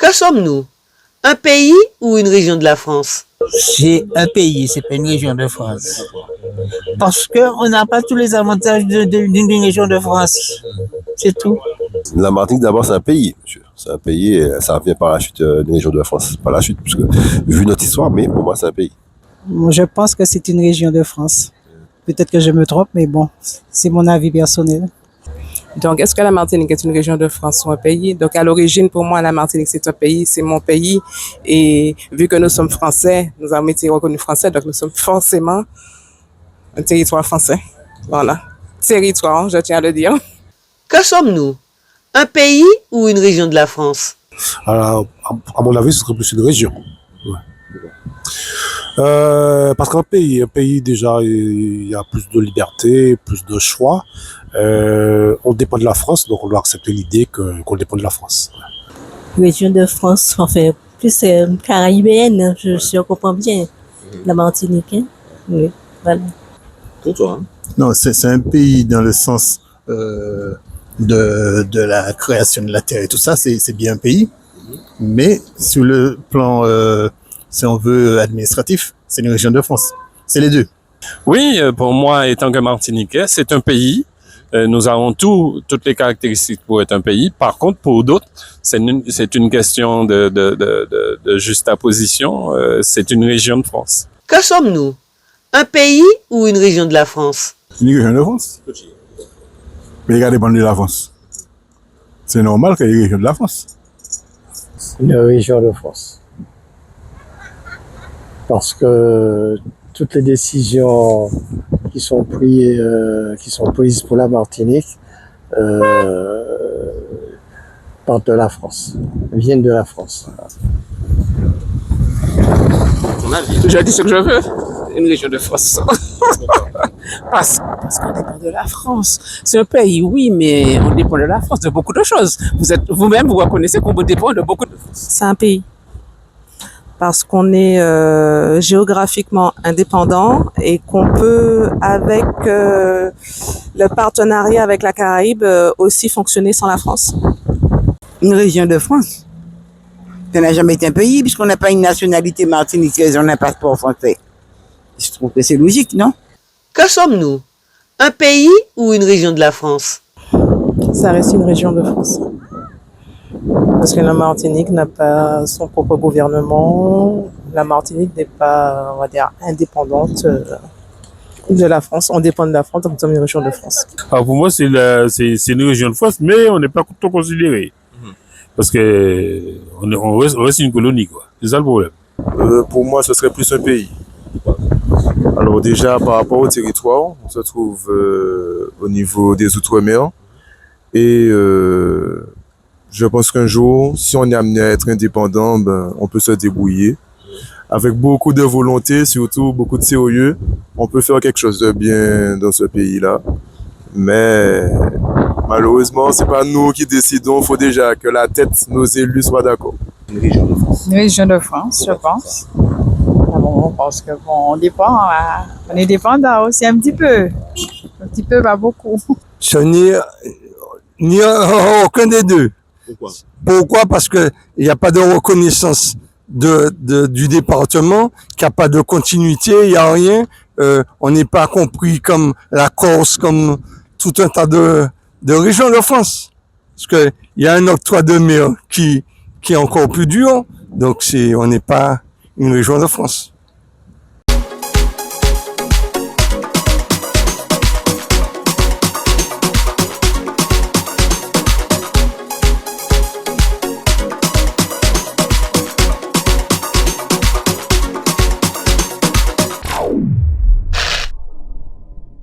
Que sommes-nous? Un pays ou une région de la France? C'est un pays, c'est pas une région de France. Parce qu'on n'a pas tous les avantages d'une région de France. C'est tout. La Martinique, d'abord, c'est un pays, monsieur. C'est un pays, et ça vient par la suite d'une région de la France. Par la suite, parce que, vu notre histoire, mais pour moi, c'est un pays. Je pense que c'est une région de France. Peut-être que je me trompe, mais bon, c'est mon avis personnel. Donc, est-ce que la Martinique est une région de France ou un pays? Donc, à l'origine, pour moi, la Martinique, c'est un pays, c'est mon pays. Et vu que nous sommes français, nous avons été reconnus français, donc nous sommes forcément un territoire français. Voilà. Territoire, je tiens à le dire. Que sommes-nous? Un pays ou une région de la France? Alors, à mon avis, ce serait plus une région. Ouais. Parce qu'un pays déjà, il y a plus de liberté, plus de choix. On dépend de la France, donc on doit accepter l'idée qu'on dépend de la France. Région de France, enfin, plus caribéenne, je comprends bien. La Martinique, hein? Oui, voilà. Pour toi, hein? Non, c'est un pays dans le sens de la création de la terre et tout ça, c'est bien un pays. Mais sur le plan, si on veut, administratif, c'est une région de France. C'est les deux. Oui, pour moi, étant que Martiniquais, c'est un pays. Nous avons toutes les caractéristiques pour être un pays. Par contre, pour d'autres, c'est une question de juxtaposition. C'est une région de France. Que sommes-nous? Un pays ou une région de la France? Une région de France. Mais il dépend de la France. C'est normal qu'il y ait une région de la France. Une région de France. Parce que toutes les décisions qui sont prises pour la Martinique partent de la France, viennent de la France. Je dis ce que je veux. Une région de France. Parce qu'on dépend de la France. C'est un pays, oui, mais on dépend de la France de beaucoup de choses. Vous-même, vous reconnaissez qu'on dépend de beaucoup de choses. C'est un pays. Parce qu'on est géographiquement indépendant et qu'on peut, avec le partenariat avec la Caraïbe, aussi fonctionner sans la France. Une région de France. Ça n'a jamais été un pays, puisqu'on n'a pas une nationalité martiniquaise, on a un passeport français. Je trouve que c'est logique, non? Que sommes-nous? Un pays ou une région de la France? Ça reste une région de France. Parce que la Martinique n'a pas son propre gouvernement. La Martinique n'est pas, on va dire, indépendante de la France. On dépend de la France, donc nous sommes une région de France. Alors pour moi, c'est une région de France, mais on n'est pas trop considéré. Parce que on reste une colonie, quoi. C'est ça le problème. Pour moi, ce serait plus un pays. Alors déjà, par rapport au territoire, on se trouve au niveau des Outre-mer. Et je pense qu'un jour, si on est amené à être indépendant, on peut se débrouiller. Avec beaucoup de volonté, surtout beaucoup de sérieux, on peut faire quelque chose de bien dans ce pays-là. Mais malheureusement, c'est pas nous qui décidons. Il faut déjà que la tête, nos élus soient d'accord. Une région de France. Une région de France, je pense. Bon, parce que bon, on dépend, on est dépendant aussi un petit peu, pas beaucoup. Ce n'est ni aucun des deux. Pourquoi? Parce que il n'y a pas de reconnaissance du département, qu'il n'y a pas de continuité, il n'y a rien. On n'est pas compris comme la Corse, comme tout un tas de régions de France. Parce que il y a un octroi de mer qui est encore plus dur. Donc on n'est pas une région de France.